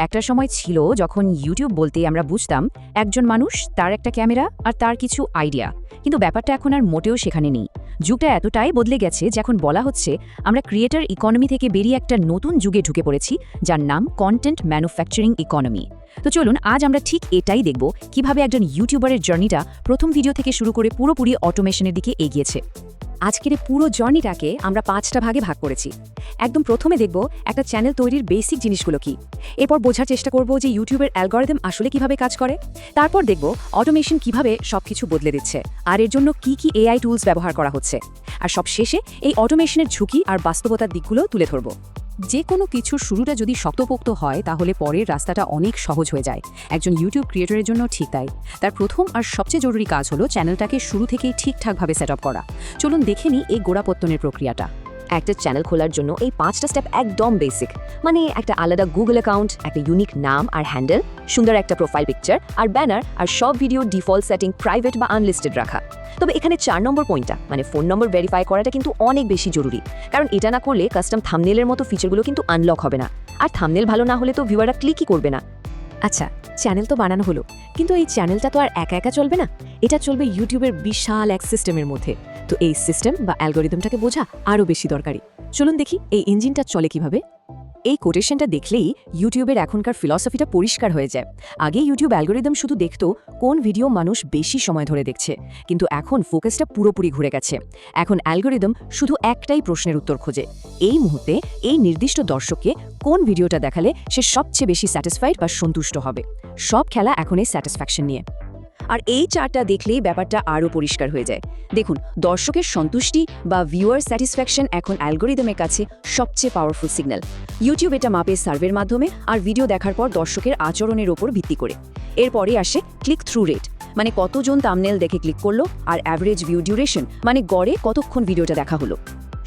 একটা সময় ছিল যখন ইউটিউব বলতে আমরা বুঝতাম একজন মানুষ, তার একটা ক্যামেরা আর তার কিছু আইডিয়া। কিন্তু ব্যাপারটা এখন আর মোটেও সেখানে নেই। যুগটা এতটাই বদলে গেছে যে এখন বলা হচ্ছে আমরা ক্রিয়েটর ইকোনমি থেকে বেরিয়ে একটা নতুন যুগে ঢুকে পড়েছি, যার নাম কন্টেন্ট ম্যানুফ্যাকচারিং ইকোনমি। তো চলুন আজ আমরা ঠিক এটাই দেখব, কিভাবে একজন ইউটিউবারের জার্নিটা প্রথম ভিডিও থেকে শুরু করে পুরোপুরি অটোমেশনের দিকে এগিয়েছে। আজকের এই পুরো জার্নিটাকে আমরা 5টা ভাগে ভাগ করেছি। একদম প্রথমে দেখব একটা চ্যানেল তৈরির বেসিক জিনিসগুলো কি। এরপর বোঝার চেষ্টা করব যে ইউটিউবের অ্যালগরিদম আসলে কিভাবে কাজ করে। তারপর দেখব অটোমেশন কিভাবে সবকিছু বদলে দিচ্ছে, আর এর জন্য কি কি এআই টুলস ব্যবহার করা হচ্ছে। আর সব শেষে এই অটোমেশনের ঝুঁকি আর বাস্তবতার দিকগুলো তুলে ধরব। যে কোনো কিছুর শুরুটা যদি শক্তপোক্ত হয় তাহলে পরের রাস্তাটা অনেক সহজ হয়ে যায়। একজন ইউটিউব ক্রিয়েটরের জন্য ঠিক তাই। তার প্রথম আর সবচেয়ে জরুরি কাজ হলো চ্যানেলটাকে শুরু থেকেই ঠিকঠাকভাবে সেট আপ করা। চলুন দেখে নিই এই গোড়াপত্তনের প্রক্রিয়াটা। একটা চ্যানেল খোলার জন্য এই 5টা স্টেপ একদম বেসিক। মানে একটা আলাদা গুগল অ্যাকাউন্ট, একটা ইউনিক নাম আর হ্যান্ডেল, সুন্দর একটা প্রোফাইল পিকচার আর ব্যানার, আর সব ভিডিও ডিফল্ট সেটিং প্রাইভেট বা আনলিস্টেড রাখা। তবে এখানে 4 নম্বর পয়েন্টটা, মানে ফোন নম্বর ভেরিফাই করাটা কিন্তু অনেক বেশি জরুরি। কারণ এটা না করলে কাস্টম থাম্বনেলের মতো ফিচারগুলো কিন্তু আনলক হবে না। আর থাম্বনেল ভালো না হলে তো ভিউয়াররা ক্লিকই করবে না। আচ্ছা, চ্যানেল তো বানানো হলো, কিন্তু এই চ্যানেলটা তো আর একা একা চলবে না। এটা চলবে ইউটিউবের বিশাল এক সিস্টেমের মধ্যে। তো এই সিস্টেম বা অ্যালগরিদমটাকে বোঝা আরও বেশি দরকারি। চলুন দেখি এই ইঞ্জিনটা চলে কিভাবে। এই কোটেশনটা দেখলেই ইউটিউবের এখনকার ফিলসফিটা পরিষ্কার হয়ে যায়। আগে ইউটিউব অ্যালগরিদম শুধু দেখতো কোন ভিডিও মানুষ বেশি সময় ধরে দেখছে, কিন্তু এখন ফোকাসটা পুরোপুরি ঘুরে গেছে। এখন অ্যালগরিদম শুধু একটাই প্রশ্নের উত্তর খোঁজে: এই মুহূর্তে এই নির্দিষ্ট দর্শককে কোন ভিডিওটা দেখালে সে সবচেয়ে বেশি স্যাটিসফাইড বা সন্তুষ্ট হবে। সব খেলা এখন এই স্যাটিসফ্যাকশন নিয়ে। আর এই চার্টটা দেখলেই ব্যাপারটা আরও পরিষ্কার হয়ে যায়। দেখুন, দর্শকের সন্তুষ্টি বা ভিউয়ার স্যাটিসফ্যাকশন এখন অ্যালগরিদমের কাছে সবচেয়ে পাওয়ারফুল সিগন্যাল। ইউটিউব এটা মাপে সার্ভের মাধ্যমে আর ভিডিও দেখার পর দর্শকের আচরণের ওপর ভিত্তি করে। এরপরে আসে ক্লিক থ্রু রেট, মানে কতজন থাম্বনেল দেখে ক্লিক করলো, আর অ্যাভারেজ ভিউ ডিউরেশন, মানে গড়ে কতক্ষণ ভিডিওটা দেখা হলো।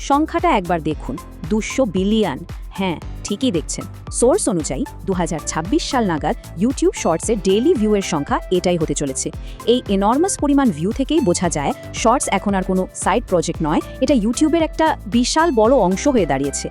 সংখ্যাটা একবার দেখুন, 200 বিলিয়ন। হ্যাঁ, ঠিকই দেখছেন। সোর্স অনুযায়ী 2026 সাল নাগাদ ইউটিউব শর্টসের ডেইলি ভিউয়ের সংখ্যা এটাই হতে চলেছে। এই এনর্মাস পরিমাণ ভিউ থেকেই বোঝা যায় শর্টস এখন আর কোনো সাইড প্রজেক্ট নয়, এটা ইউটিউবের একটা বিশাল বড় অংশ হয়ে দাঁড়িয়েছে।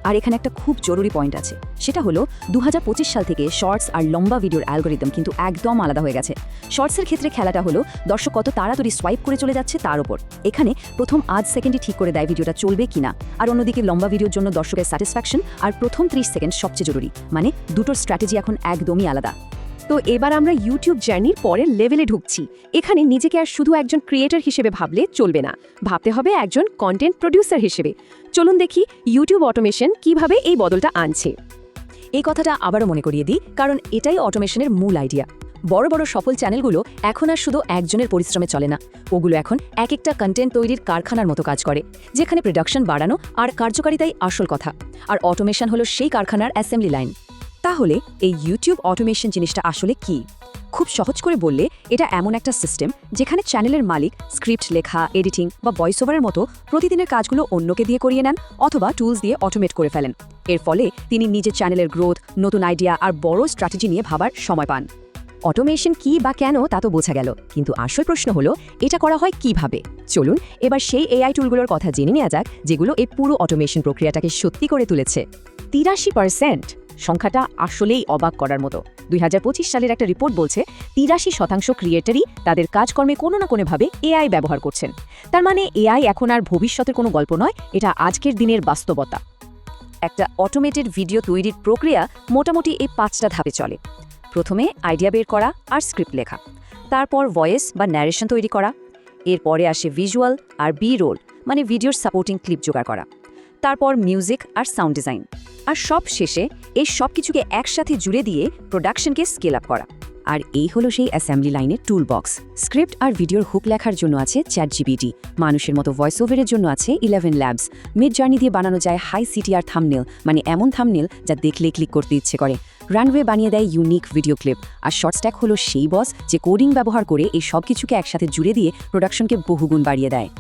আর এখানে একটা খুব জরুরি পয়েন্ট আছে, সেটা হলো 2025 সাল থেকে শর্টস আর লম্বা ভিডিওর অ্যালগরিদম কিন্তু একদম আলাদা হয়ে গেছে। শর্টসের ক্ষেত্রে খেলাটা হলো দর্শক কত তাড়াতাড়ি সোয়াইপ করে চলে যাচ্ছে তার উপর। এখানে প্রথম আধ সেকেন্ডই ঠিক করে দেয় ভিডিওটা চলবে কিনা। আর অন্যদিকে লম্বা ভিডিওর জন্য দর্শকের স্যাটিসফ্যাকশন আর প্রথম 30 সেকেন্ড সবচেয়ে জরুরি। মানে দুটোর স্ট্র্যাটেজি এখন একদমই আলাদা। তো এবার আমরা ইউটিউব জার্নির পরের লেভেলে ঢুকছি। এখানে নিজেকে আর শুধু একজন ক্রিয়েটর হিসেবে ভাবলে চলবে না, ভাবতে হবে একজন কন্টেন্ট প্রডিউসার হিসেবে। চলুন দেখি ইউটিউব অটোমেশন কিভাবে এই বদলটা আনছে। এই কথাটা আবারও মনে করিয়ে দিই, কারণ এটাই অটোমেশনের মূল আইডিয়া। বড় বড় সফল চ্যানেলগুলো এখন আর শুধু একজনের পরিশ্রমে চলে না, ওগুলো এখন এক একটা কন্টেন্ট তৈরির কারখানার মতো কাজ করে, যেখানে প্রোডাকশন বাড়ানো আর কার্যকারিতাই আসল কথা। আর অটোমেশন হলো সেই কারখানার অ্যাসেম্বলি লাইন। তাহলে এই ইউটিউব অটোমেশন জিনিসটা আসলে কি? খুব সহজ করে বললে এটা এমন একটা সিস্টেম যেখানে চ্যানেলের মালিক স্ক্রিপ্ট লেখা, এডিটিং বা ভয়েস ওভারের মতো প্রতিদিনের কাজগুলো অন্যকে দিয়ে করিয়ে নেন অথবা টুলস দিয়ে অটোমেট করে ফেলেন। এর ফলে তিনি নিজের চ্যানেলের গ্রোথ, নতুন আইডিয়া আর বড় স্ট্র্যাটেজি নিয়ে ভাবার সময় পান। অটোমেশন কি বা কেন তা তো বোঝা গেল, কিন্তু আসল প্রশ্ন হলো এটা করা হয় কিভাবে। চলুন এবার সেই এআই টুলগুলোর কথা জেনে নেওয়া যাক, যেগুলো এই পুরো অটোমেশন প্রক্রিয়াটাকে সত্যি করে তুলেছে। 83%! সংখ্যাটা আসলেই অবাক করার মতো। 2025 সালের একটা রিপোর্ট বলছে 83% ক্রিয়েটরই তাদের কাজকর্মে কোনো না কোনোভাবে এআই ব্যবহার করছেন। তার মানে এআই এখন আর ভবিষ্যতের কোনো গল্প নয়, এটা আজকের দিনের বাস্তবতা। একটা অটোমেটেড ভিডিও তৈরির প্রক্রিয়া মোটামুটি এই 5টা ধাপে চলে। প্রথমে আইডিয়া বের করা আর স্ক্রিপ্ট লেখা, তারপর ভয়েস বা ন্যারেশন তৈরি করা, এরপরে আসে ভিজুয়াল আর বি রোল, মানে ভিডিওর সাপোর্টিং ক্লিপ জোগাড় করা, তারপর মিউজিক আর সাউন্ড ডিজাইন, আর সব শেষে এই সব কিছুকে একসাথে জুড়ে দিয়ে প্রোডাকশনকে স্কেল আপ করা। আর এই হলো সেই অ্যাসেম্বলি লাইনের টুল বক্স। স্ক্রিপ্ট আর ভিডিওর হুক লেখার জন্য আছে চ্যাটজিপিটি, মানুষের মতো ভয়েস ওভারের জন্য আছে 11 ল্যাবস, মিড জার্নি দিয়ে বানানো যায় হাই সিটিআর থাম্বনেল, মানে এমন থাম্বনেল যা দেখলে ক্লিক করতে ইচ্ছে করে। রানওয়ে বানিয়ে দেয় ইউনিক ভিডিও ক্লিপ। আর শর্ট স্ট্যাক হলো সেই বস যে কোডিং ব্যবহার করে এই সব কিছুকে একসাথে জুড়ে দিয়ে প্রোডাকশনকে বহুগুণ বাড়িয়ে দেয়।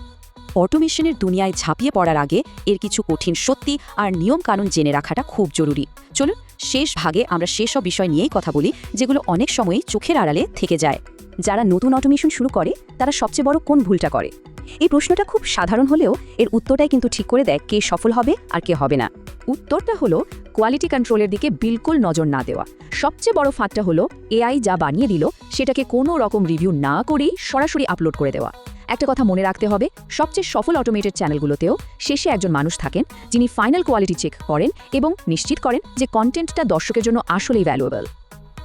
অটোমেশনের দুনিয়ায় ঝাঁপিয়ে পড়ার আগে এর কিছু কঠিন সত্যি আর নিয়ম কানুন জেনে রাখাটা খুব জরুরি। চলুন শেষ ভাগে আমরা সেসব বিষয় নিয়েই কথা বলি, যেগুলো অনেক সময় চোখের আড়ালে থেকে যায়। যারা নতুন অটোমেশন শুরু করে তারা সবচেয়ে বড় কোন ভুলটা করে? এই প্রশ্নটা খুব সাধারণ হলেও এর উত্তরটাই কিন্তু ঠিক করে দেয় কে সফল হবে আর কে হবে না। উত্তরটা হলো কোয়ালিটি কন্ট্রোলের দিকে বিলকুল নজর না দেওয়া। সবচেয়ে বড় ফাঁদটা হলো এআই যা বানিয়ে দিল সেটাকে কোনো রকম রিভিউ না করেই সরাসরি আপলোড করে দেওয়া। একটা কথা মনে রাখতে হবে, সবচেয়ে সফল অটোমেটেড চ্যানেলগুলোতেও শেষে একজন মানুষ থাকেন যিনি ফাইনাল কোয়ালিটি চেক করেন এবং নিশ্চিত করেন যে কন্টেন্টটা দর্শকের জন্য আসলেই ভ্যালুয়েবল।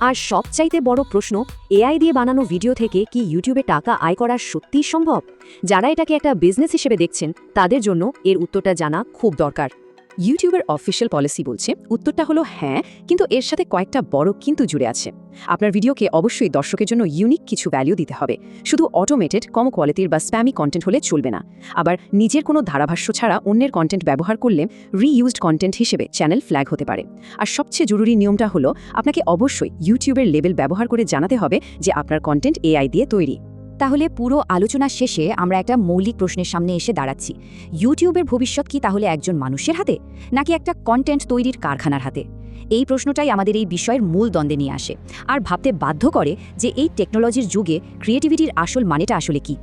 আর সবচাইতে বড় প্রশ্ন, এআই দিয়ে বানানো ভিডিও থেকে কি ইউটিউবে টাকা আয় করা সত্যিই সম্ভব? যারা এটাকে একটা বিজনেস হিসেবে দেখছেন তাদের জন্য এর উত্তরটা জানা খুব দরকার। ইউটিউবের অফিসিয়াল পলিসি বলছে উত্তরটা হলো হ্যাঁ, কিন্তু এর সাথে কয়েকটা বড় কিন্তু জুড়ে আছে। আপনার ভিডিওকে অবশ্যই দর্শকের জন্য ইউনিক কিছু ভ্যালু দিতে হবে। শুধু অটোমেটেড কম কোয়ালিটির বা স্প্যামি কন্টেন্ট হলে চলবে না। আবার নিজের কোনো ধারাভাষ্য ছাড়া অন্যের কন্টেন্ট ব্যবহার করলে রিইউজড কন্টেন্ট হিসেবে চ্যানেল ফ্ল্যাগ হতে পারে। আর সবচেয়ে জরুরি নিয়মটা হলো আপনাকে অবশ্যই ইউটিউবের লেবেল ব্যবহার করে জানাতে হবে যে আপনার কন্টেন্ট এআই দিয়ে তৈরি। তাহলে পুরো আলোচনা শেষে আমরা একটা মৌলিক প্রশ্নের সামনে এসে দাঁড়াচ্ছি, ইউটিউবের ভবিষ্যৎ কি তাহলে একজন মানুষের হাতে নাকি একটা কন্টেন্ট তৈরির কারখানার হাতে? এই প্রশ্নটাই আমাদের এই বিষয়ের মূল দ্বন্দ্বে নিয়ে আসে আর ভাবতে বাধ্য করে যে এই টেকনোলজির যুগে ক্রিয়েটিভিটির আসল মানেটা আসলে কি।